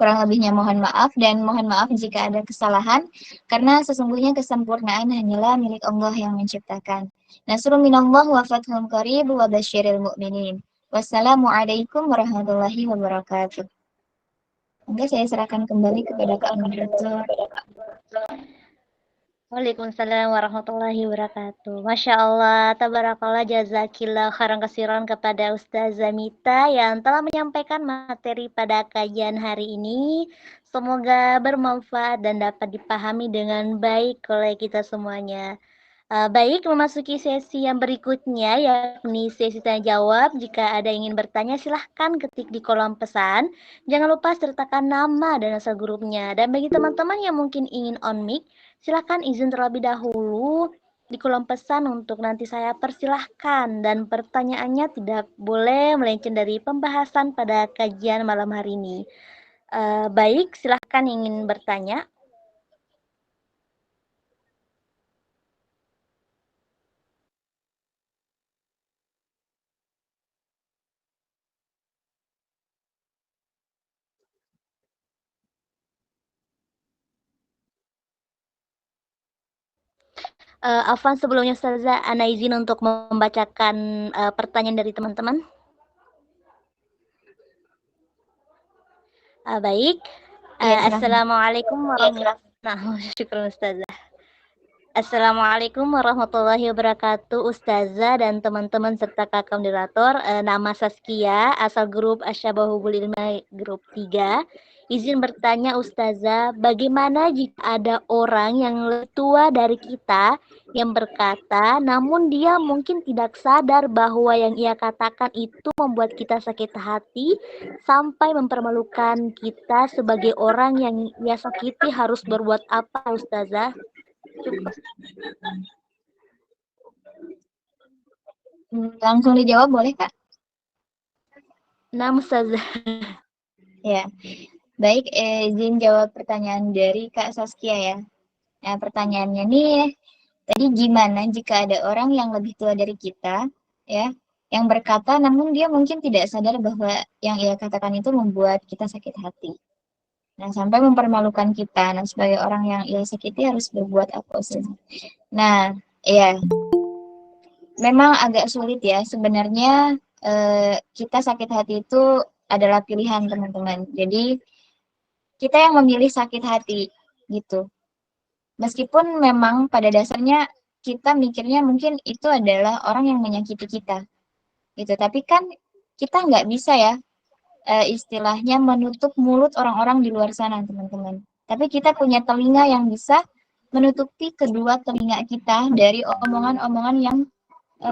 Kurang lebihnya mohon maaf dan mohon maaf jika ada kesalahan, karena sesungguhnya kesempurnaan hanyalah milik Allah yang menciptakan. Nasrun minallah wa fathun qarib wa basyiril mu'minin. Wassalamualaikum warahmatullahi wabarakatuh. Oke, saya serahkan kembali kepada Kak Moderator. Waalaikumsalam warahmatullahi wabarakatuh. Masya Allah, tabarakallah, jazakillah khairan kasiran kepada Ustazah Mita yang telah menyampaikan materi pada kajian hari ini. Semoga bermanfaat dan dapat dipahami dengan baik oleh kita semuanya. Baik, memasuki sesi yang berikutnya, yakni sesi tanya jawab. Jika ada yang ingin bertanya, silahkan ketik di kolom pesan. Jangan lupa sertakan nama dan asal grupnya. Dan bagi teman-teman yang mungkin ingin on mic, silahkan izin terlebih dahulu di kolom pesan untuk nanti saya persilahkan. Dan pertanyaannya tidak boleh melenceng dari pembahasan pada kajian malam hari ini. Baik, silahkan ingin bertanya. Afwan, sebelumnya Ustazah, ana izin untuk membacakan pertanyaan dari teman-teman. Baik. Ya, Assalamualaikum warahmatullahi wabarakatuh. Syukur Ustazah. Assalamualaikum warahmatullahi wabarakatuh, Ustazah dan teman-teman serta kakak moderator. Nama Saskia, asal grup Asyabahubul Ilmi grup 3. Izin bertanya Ustazah, bagaimana jika ada orang yang lebih tua dari kita yang berkata, namun dia mungkin tidak sadar bahwa yang ia katakan itu membuat kita sakit hati sampai mempermalukan kita sebagai orang yang ia sakiti, harus berbuat apa Ustazah? langsung dijawab boleh, Kak? Nah, Ustazah. Ya, baik, izin jawab pertanyaan dari Kak Saskia ya. Nah, pertanyaannya nih, tadi gimana jika ada orang yang lebih tua dari kita, ya, yang berkata namun dia mungkin tidak sadar bahwa yang ia katakan itu membuat kita sakit hati. Nah, sampai mempermalukan kita. Nah, sebagai orang yang ia sakiti harus berbuat apa sih? Nah, ya, memang agak sulit ya. Sebenarnya kita sakit hati itu adalah pilihan, teman-teman. Jadi, kita yang memilih sakit hati, gitu. Meskipun memang pada dasarnya kita mikirnya mungkin itu adalah orang yang menyakiti kita, gitu. Tapi kan kita nggak bisa ya, istilahnya menutup mulut orang-orang di luar sana, teman-teman. Tapi kita punya telinga yang bisa menutupi kedua telinga kita dari omongan-omongan yang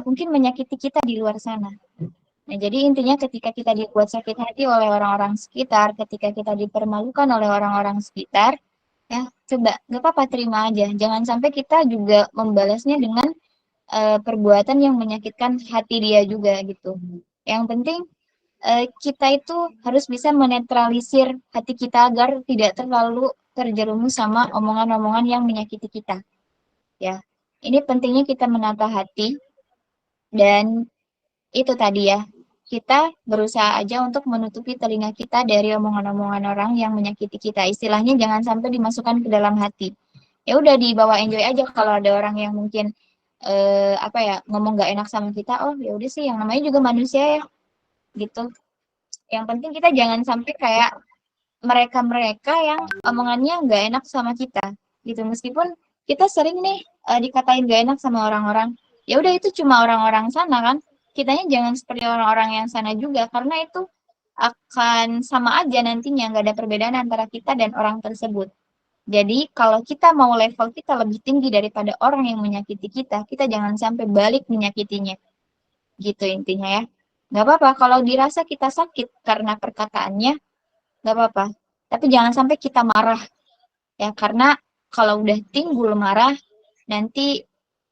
mungkin menyakiti kita di luar sana. Nah, jadi intinya ketika kita dibuat sakit hati oleh orang-orang sekitar, ketika kita dipermalukan oleh orang-orang sekitar, ya coba nggak apa-apa, terima aja. Jangan sampai kita juga membalasnya dengan perbuatan yang menyakitkan hati dia juga gitu. Yang penting kita itu harus bisa menetralisir hati kita agar tidak terlalu terjerumus sama omongan-omongan yang menyakiti kita. Ya, ini pentingnya kita menata hati dan itu tadi ya, kita berusaha aja untuk menutupi telinga kita dari omongan-omongan orang yang menyakiti kita. Istilahnya jangan sampai dimasukkan ke dalam hati. Ya udah dibawa enjoy aja kalau ada orang yang mungkin apa ya ngomong gak enak sama kita, oh ya udah sih yang namanya juga manusia ya gitu. Yang penting kita jangan sampai kayak mereka-mereka yang omongannya nggak enak sama kita gitu. Meskipun kita sering nih dikatain gak enak sama orang-orang, ya udah itu cuma orang-orang sana kan. Kitanya jangan seperti orang-orang yang sana juga karena itu akan sama aja nantinya, nggak ada perbedaan antara kita dan orang tersebut. Jadi kalau kita mau level kita lebih tinggi daripada orang yang menyakiti kita, kita jangan sampai balik menyakitinya. Gitu intinya ya. Nggak apa-apa kalau dirasa kita sakit karena perkataannya, nggak apa-apa. Tapi jangan sampai kita marah ya, karena kalau udah timbul marah, nanti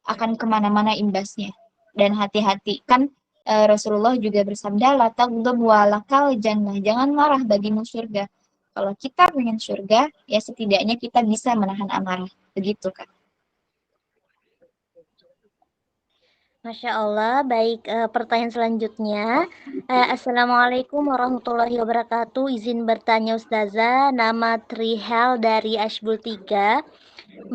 akan kemana-mana imbasnya. Dan hati-hati, kan Rasulullah juga bersabda, la taghdab walakal jannah, jangan marah bagimu surga. Kalau kita pengen surga, ya setidaknya kita bisa menahan amarah. Begitu, Kak. Masya Allah, baik. Pertanyaan selanjutnya. Assalamualaikum warahmatullahi wabarakatuh. Izin bertanya Ustazah, nama Trihel dari Ashbul 3.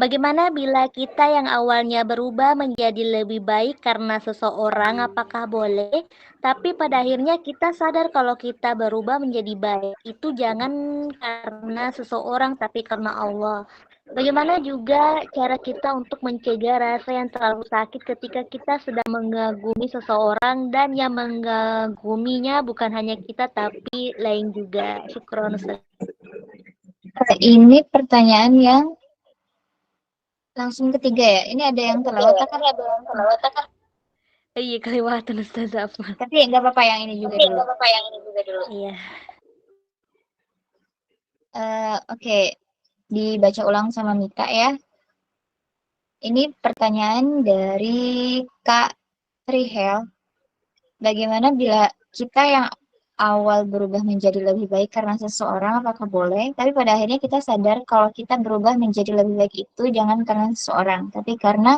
Bagaimana bila kita yang awalnya berubah menjadi lebih baik karena seseorang, apakah boleh? Tapi pada akhirnya kita sadar kalau kita berubah menjadi baik. Itu jangan karena seseorang, tapi karena Allah. Bagaimana juga cara kita untuk mencegah rasa yang terlalu sakit ketika kita sedang mengagumi seseorang dan yang mengaguminya bukan hanya kita tapi lain juga. Syukron Ustaz. Ini pertanyaan yang langsung ketiga ya. Ini ada yang kelewat kan? Iya, kelewatan Ustaz Afwan. Tapi nggak apa-apa yang ini juga dulu. Iya. Oke, dibaca ulang sama Mika ya. Ini pertanyaan dari Kak Trihel. Bagaimana bila kita yang awal berubah menjadi lebih baik karena seseorang, apakah boleh? Tapi pada akhirnya kita sadar kalau kita berubah menjadi lebih baik itu jangan karena seseorang, tapi karena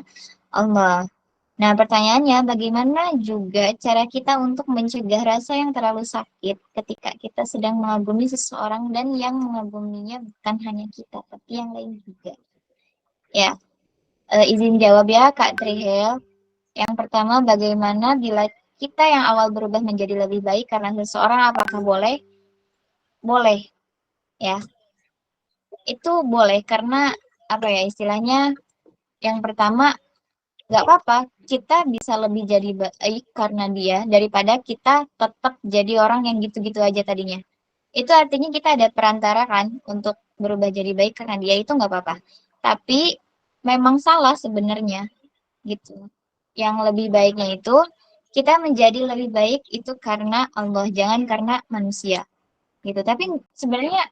Allah. Nah, pertanyaannya, bagaimana juga cara kita untuk mencegah rasa yang terlalu sakit ketika kita sedang mengagumi seseorang dan yang mengaguminya bukan hanya kita, tapi yang lain juga. Ya, izin jawab ya Kak Trihel. Yang pertama, bagaimana bila kita yang awal berubah menjadi lebih baik karena seseorang, apakah boleh? Boleh, ya. Itu boleh karena apa ya istilahnya? Yang pertama, nggak apa-apa, kita bisa lebih jadi baik karena dia daripada kita tetap jadi orang yang gitu-gitu aja tadinya. Itu artinya kita ada perantara kan untuk berubah jadi baik karena dia itu nggak apa-apa. Tapi memang salah sebenarnya gitu. Yang lebih baiknya itu kita menjadi lebih baik itu karena Allah, jangan karena manusia gitu. Tapi sebenarnya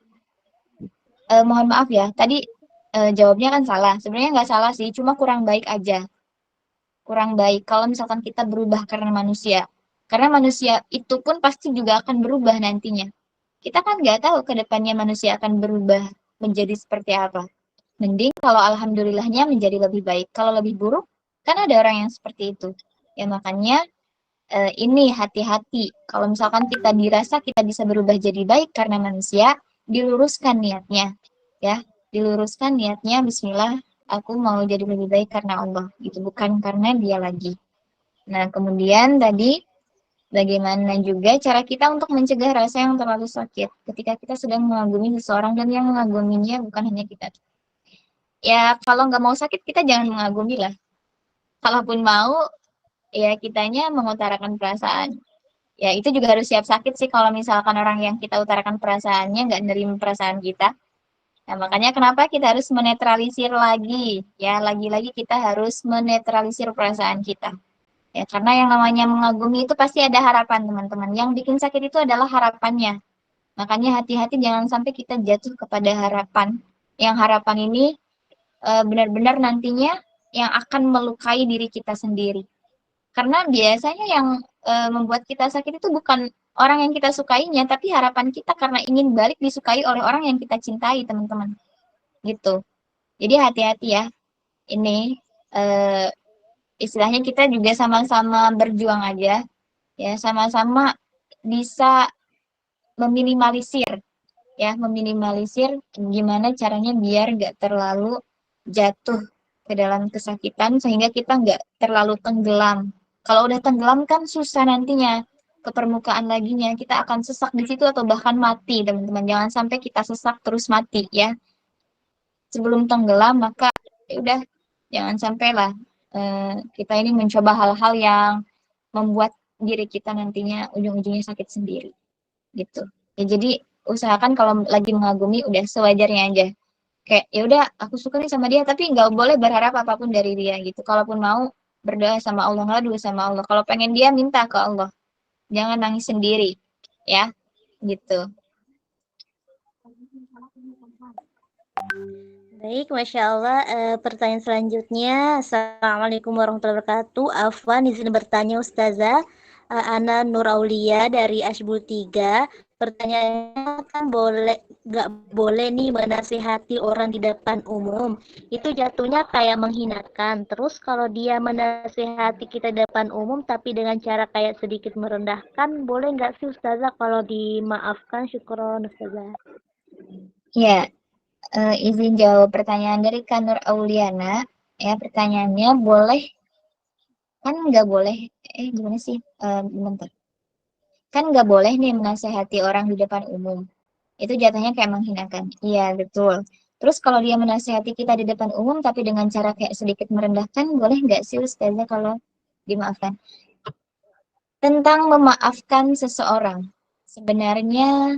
mohon maaf ya, tadi jawabnya kan salah. Sebenarnya nggak salah sih, cuma kurang baik aja. Kurang baik kalau misalkan kita berubah karena manusia. Karena manusia itu pun pasti juga akan berubah nantinya. Kita kan nggak tahu ke depannya manusia akan berubah menjadi seperti apa. Mending kalau alhamdulillahnya menjadi lebih baik. Kalau lebih buruk, kan ada orang yang seperti itu. Ya makanya ini hati-hati. Kalau misalkan kita dirasa kita bisa berubah jadi baik karena manusia, diluruskan niatnya. Ya, diluruskan niatnya bismillah, aku mau jadi lebih baik karena Allah. Gitu, bukan karena dia lagi. Nah, kemudian tadi bagaimana juga cara kita untuk mencegah rasa yang terlalu sakit ketika kita sedang mengagumi seseorang dan yang mengaguminya bukan hanya kita. Ya, kalau nggak mau sakit, kita jangan mengagumi lah. Kalaupun mau, ya kitanya mengutarakan perasaan. Ya, itu juga harus siap sakit sih kalau misalkan orang yang kita utarakan perasaannya nggak nerima perasaan kita. Nah, makanya kenapa kita harus menetralisir lagi. Ya, lagi-lagi kita harus menetralisir perasaan kita. Ya, karena yang namanya mengagumi itu pasti ada harapan, teman-teman. Yang bikin sakit itu adalah harapannya. Makanya hati-hati jangan sampai kita jatuh kepada harapan. Yang harapan ini benar-benar nantinya yang akan melukai diri kita sendiri. Karena biasanya yang membuat kita sakit itu bukan orang yang kita sukainya, tapi harapan kita karena ingin balik disukai oleh orang yang kita cintai, teman-teman. Gitu. Jadi hati-hati ya. Ini istilahnya kita juga sama-sama berjuang aja, ya sama-sama bisa meminimalisir, ya meminimalisir gimana caranya biar nggak terlalu jatuh ke dalam kesakitan sehingga kita nggak terlalu tenggelam. Kalau udah tenggelam kan susah nantinya ke permukaan laginya, kita akan sesak di situ atau bahkan mati, teman-teman. Jangan sampai kita sesak terus mati ya. Sebelum tenggelam maka ya udah jangan sampailah kita ini mencoba hal-hal yang membuat diri kita nantinya ujung-ujungnya sakit sendiri gitu. Ya jadi usahakan kalau lagi mengagumi udah sewajarnya aja. Kayak ya udah aku suka nih sama dia tapi nggak boleh berharap apapun dari dia gitu. Kalaupun mau berdoa sama Allah, ngadu sama Allah. Kalau pengen dia minta ke Allah. Jangan nangis sendiri ya gitu. Baik, Masya Allah. Pertanyaan selanjutnya. Assalamualaikum warahmatullahi wabarakatuh. Afwan, izin bertanya Ustazah. Ana Nur Aulia dari Ashbul 3. Pertanyaannya kan nggak boleh nih menasihati orang di depan umum. Itu jatuhnya kayak menghinakan. Terus kalau dia menasihati kita di depan umum tapi dengan cara kayak sedikit merendahkan, boleh nggak sih Ustazah kalau dimaafkan? Syukron Ustazah. Ya, izin jawab pertanyaan dari Kanur Auliana. Ya, pertanyaannya boleh kan nggak boleh? Gimana sih? Bentar. Kan nggak boleh nih menasehati orang di depan umum. Itu jatuhnya kayak menghinakan. Iya, betul. Terus kalau dia menasehati kita di depan umum tapi dengan cara kayak sedikit merendahkan, boleh nggak sih Ustazah kalau dimaafkan? Tentang memaafkan seseorang. Sebenarnya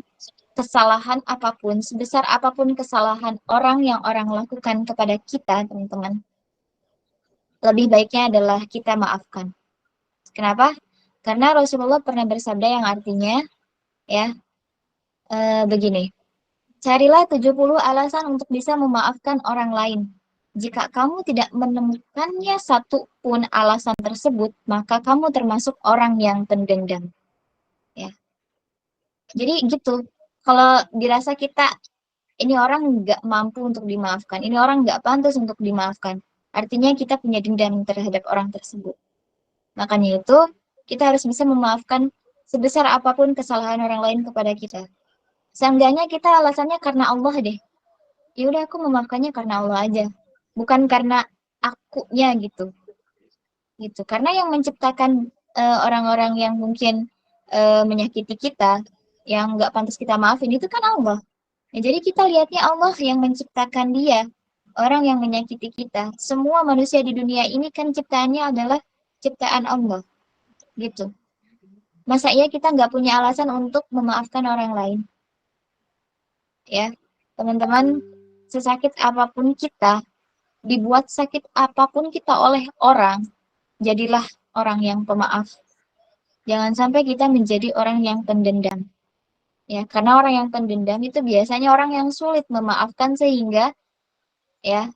kesalahan apapun, sebesar apapun kesalahan orang yang orang lakukan kepada kita, teman-teman, lebih baiknya adalah kita maafkan. Kenapa? Karena Rasulullah pernah bersabda yang artinya, ya, begini, carilah 70 alasan untuk bisa memaafkan orang lain. Jika kamu tidak menemukannya satu pun alasan tersebut, maka kamu termasuk orang yang pendendam. Ya, jadi gitu. Kalau dirasa kita ini orang nggak mampu untuk dimaafkan, ini orang nggak pantas untuk dimaafkan, artinya kita punya dendam terhadap orang tersebut. Makanya itu kita harus bisa memaafkan sebesar apapun kesalahan orang lain kepada kita. Seenggaknya kita alasannya karena Allah deh. Ya udah aku memaafkannya karena Allah aja, bukan karena akunya gitu. Gitu. Karena yang menciptakan orang-orang yang mungkin menyakiti kita, yang nggak pantas kita maafin itu kan Allah. Ya, jadi kita lihatnya Allah yang menciptakan dia, orang yang menyakiti kita. Semua manusia di dunia ini kan ciptaannya adalah ciptaan Allah, gitu. Masa iya kita nggak punya alasan untuk memaafkan orang lain? Ya, teman-teman, sesakit apapun kita, dibuat sakit apapun kita oleh orang, jadilah orang yang pemaaf. Jangan sampai kita menjadi orang yang pendendam. Ya, karena orang yang pendendam itu biasanya orang yang sulit memaafkan sehingga ya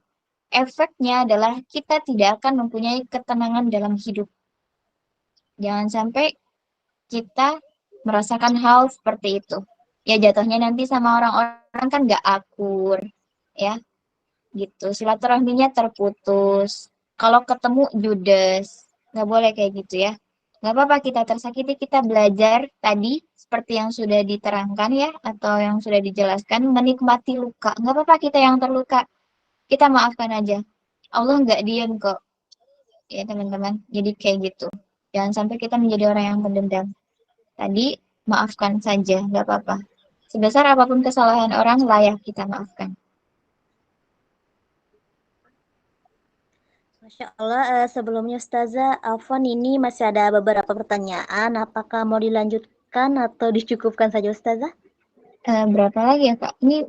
efeknya adalah kita tidak akan mempunyai ketenangan dalam hidup. Jangan sampai kita merasakan hal seperti itu. Ya jatuhnya nanti sama orang-orang kan nggak akur, ya gitu. Silaturahminya terputus. Kalau ketemu judes, nggak boleh kayak gitu ya. Nggak apa-apa kita tersakiti, kita belajar tadi seperti yang sudah diterangkan ya, atau yang sudah dijelaskan, menikmati luka. Nggak apa-apa kita yang terluka, kita maafkan aja. Allah nggak diam kok, ya teman-teman. Jadi kayak gitu. Jangan sampai kita menjadi orang yang pendendam. Tadi maafkan saja, nggak apa-apa. Sebesar apapun kesalahan orang, layak kita maafkan. Masya Allah, sebelumnya Ustazah, Afwan ini masih ada beberapa pertanyaan. Apakah mau dilanjutkan atau dicukupkan saja Ustazah? Berapa lagi ya Kak? Ini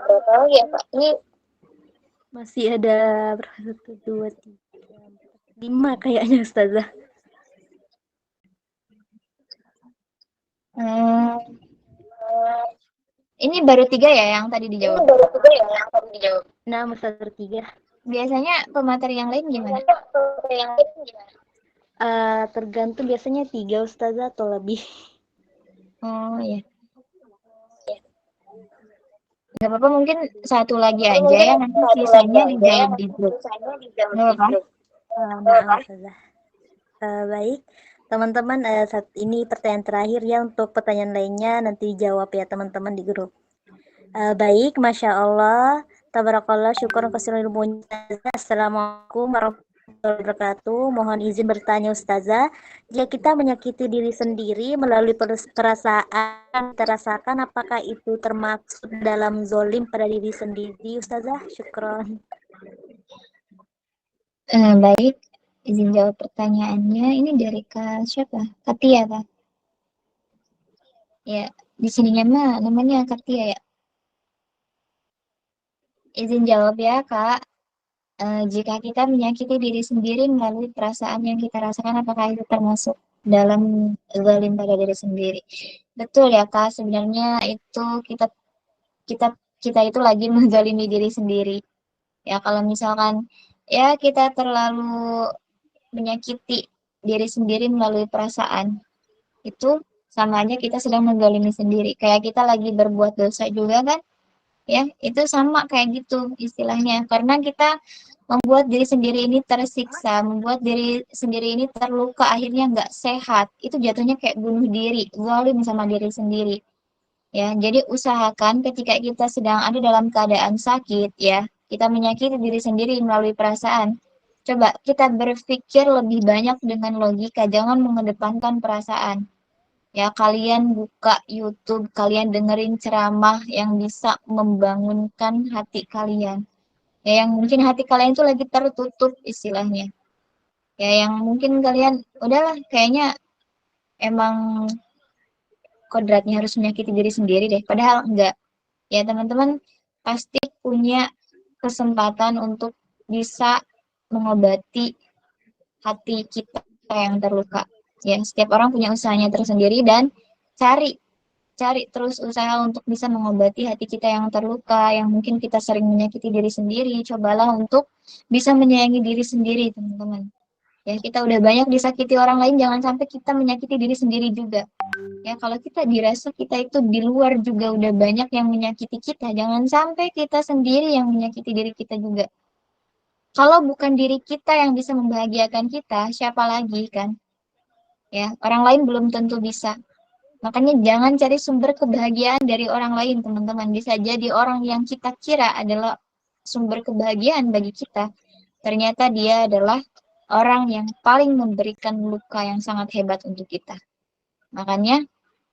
berapa lagi ya Kak? Ini masih ada berapa? 1, 2, 3, 4, 5 kayaknya Ustazah. Hmm, ini baru 3 ya yang tadi dijawab. Ini baru 3 ya yang tadi dijawab. Nah, Ustazah 3. Biasanya pemateri yang lain gimana? Tergantung biasanya 3 Ustazah atau lebih. Oh ya. Gak apa-apa mungkin satu lagi aja ya, nanti sisanya dijawab di grup. Gak apa-apa. Maaf Ustazah. Baik, teman-teman, saat ini pertanyaan terakhir ya, untuk pertanyaan lainnya nanti dijawab ya teman-teman di grup. Baik, Masya Allah, tabarakallah, syukur kasih ilmunya. Assalamualaikum warahmatullahi wabarakatuh. Mohon izin bertanya Ustazah, jika kita menyakiti diri sendiri melalui perasaan kita rasakan, apakah itu termaksud dalam zolim pada diri sendiri Ustazah? Syukron. Baik, izin jawab pertanyaannya. Ini dari Kak siapa? Katia Kak? Ya, di sininya mah namanya Katia ya. Izin jawab ya Kak. Jika kita menyakiti diri sendiri melalui perasaan yang kita rasakan, apakah itu termasuk dalam zalim pada diri sendiri? Betul ya Kak, sebenarnya itu kita kita kita itu lagi menzalimi diri sendiri. Ya kalau misalkan ya kita terlalu menyakiti diri sendiri melalui perasaan, itu sama aja kita sedang menzalimi sendiri. Kayak kita lagi berbuat dosa juga kan, ya itu sama kayak gitu istilahnya. Karena kita membuat diri sendiri ini tersiksa, membuat diri sendiri ini terluka, akhirnya nggak sehat. Itu jatuhnya kayak bunuh diri, zalim sama diri sendiri. Ya, jadi usahakan ketika kita sedang ada dalam keadaan sakit, ya, kita menyakiti diri sendiri melalui perasaan. Coba kita berpikir lebih banyak dengan logika, jangan mengedepankan perasaan. Ya, kalian buka YouTube, kalian dengerin ceramah yang bisa membangunkan hati kalian. Ya, yang mungkin hati kalian itu lagi tertutup istilahnya. Ya, yang mungkin kalian udahlah kayaknya emang kodratnya harus menyakiti diri sendiri deh. Padahal enggak. Ya, teman-teman pasti punya kesempatan untuk bisa mengobati hati kita yang terluka. Ya, setiap orang punya usahanya tersendiri dan cari cari terus usaha untuk bisa mengobati hati kita yang terluka, yang mungkin kita sering menyakiti diri sendiri. Cobalah untuk bisa menyayangi diri sendiri, teman-teman. Ya, kita udah banyak disakiti orang lain, jangan sampai kita menyakiti diri sendiri juga. Ya, kalau kita dirasa kita itu di luar juga udah banyak yang menyakiti kita, jangan sampai kita sendiri yang menyakiti diri kita juga. Kalau bukan diri kita yang bisa membahagiakan kita, siapa lagi kan? Ya, orang lain belum tentu bisa. Makanya jangan cari sumber kebahagiaan dari orang lain, teman-teman. Bisa jadi orang yang kita kira adalah sumber kebahagiaan bagi kita. Ternyata dia adalah orang yang paling memberikan luka yang sangat hebat untuk kita. Makanya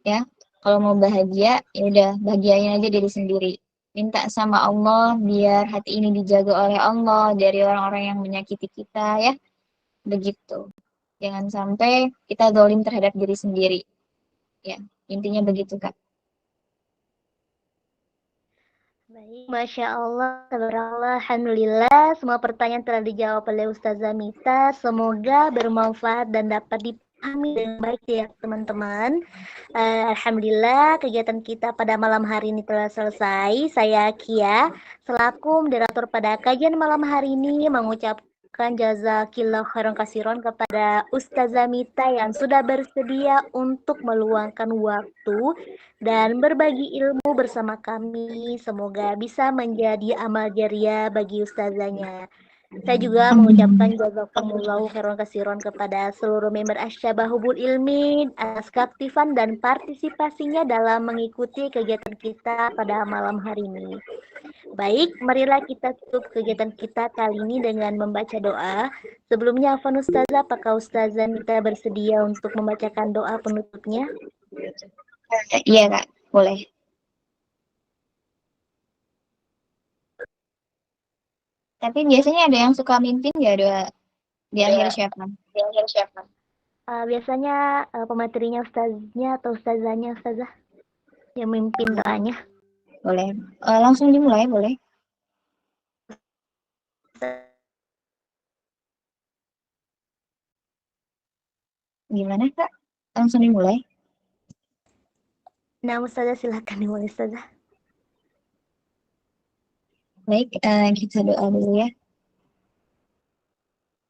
ya, kalau mau bahagia, ya udah bahagiain aja diri sendiri. Minta sama Allah biar hati ini dijaga oleh Allah dari orang-orang yang menyakiti kita ya. Begitu. Jangan sampai kita zalim terhadap diri sendiri. Ya, intinya begitu, Kak. Baik, Masya Allah, tabarakallah, Alhamdulillah, semua pertanyaan telah dijawab oleh Ustazah Mita. Semoga bermanfaat dan dapat dipahami dengan baik ya teman-teman. Alhamdulillah, kegiatan kita pada malam hari ini telah selesai. Saya Kia, selaku moderator pada kajian malam hari ini, mengucapkan jazakillah khairan kasiron kepada Ustazah Mita yang sudah bersedia untuk meluangkan waktu dan berbagi ilmu bersama kami. Semoga bisa menjadi amal jariah bagi ustazahnya. Saya juga mengucapkan jazakumullahu khairan kasiron kepada seluruh member Asyabahubul Ilmi atas keaktifan dan partisipasinya dalam mengikuti kegiatan kita pada malam hari ini. Baik, marilah kita tutup kegiatan kita kali ini dengan membaca doa. Sebelumnya, Afan Ustazah, apakah Ustazah Mita bersedia untuk membacakan doa penutupnya? Iya, Kak. Boleh. Tapi biasanya ada yang suka mimpin nggak doa di akhir siapa? Biasanya pematerinya ustaznya atau ustazahnya ustazah yang memimpin doanya. Boleh. Langsung dimulai, boleh. Gimana, Kak? Langsung dimulai. Nah, ustazah silakan dimulai ustazah. Baik, kita doa dulu ya.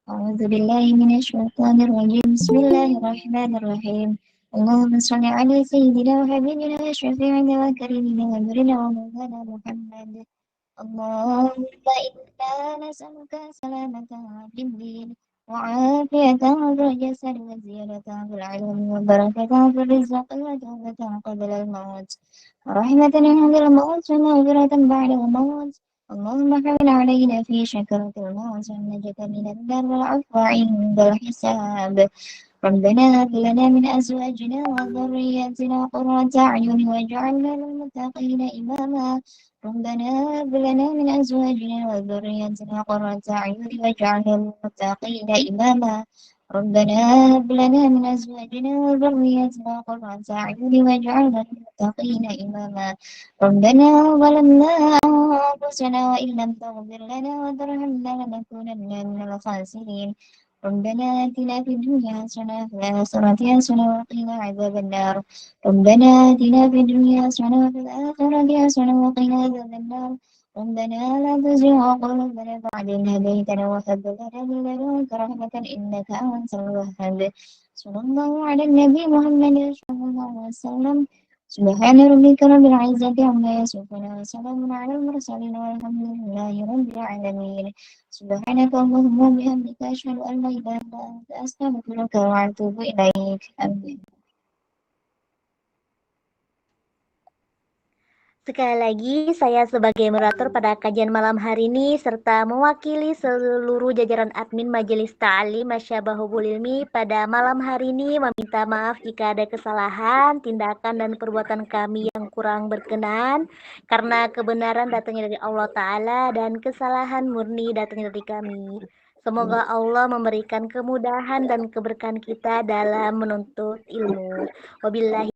A'udzubillahi minasyaitonirrajim. Bismillahirrahmanirrahim. Allahumma shalli ala sayyidina wa habibina wa syafi'ina wa karimina wa nurina wa maulana Muhammad. Allahumma inna nas'aluka salamatan fid din wa 'afiyatan fil jasad wa ziyadatan fil 'ilmi wa barakatan fil rizqi wa tawbatan qabla al-maut. Rahmatan 'inda al-maut wa maghfiratan ba'da al-maut. اللهم حول علينا في شكرة الموت والنجاة من النار والعفو عند الحساب. ربنا هب لنا من أزواجنا وذرياتنا قرة أعين واجعلنا للمتقين إماما. ربنا هب لنا من أزواجنا وذرياتنا قرة أعين واجعلنا للمتقين إماما. ربنا هب لنا من أزواجنا وذرياتنا قرة أعين واجعلنا للمتقين إماما. ربنا ظلمنا أنفسنا وإن لم تغفر لنا وترحمنا لنكونن من الخاسرين. ربنا آتنا في الدنيا حسنة وفي الآخرة حسنة وقنا عذاب النار. ربنا آتنا في الدنيا حسنة وفي الآخرة حسنة وقنا عذاب النار. ربنا لا تزغ قلوبنا بعد إذ هديتنا وهب لنا من لدنك رحمة إنك أنت الوهاب صلى الله على النبي محمد صلى الله عليه وسلم سبحان ربك رب العزة عما يصفون وسلام على المرسلين والحمد لله رب العالمين سبحانك اللهم وبحمدك أشهد أن لا إله إلا أنت أستغفرك وأتوب إليك آمين. Sekali lagi, saya sebagai moderator pada kajian malam hari ini serta mewakili seluruh jajaran admin Majelis Ta'lim Masyabahul Ilmi pada malam hari ini meminta maaf jika ada kesalahan, tindakan, dan perbuatan kami yang kurang berkenan karena kebenaran datangnya dari Allah Ta'ala dan kesalahan murni datangnya dari kami. Semoga Allah memberikan kemudahan dan keberkahan kita dalam menuntut ilmu. Wabillahi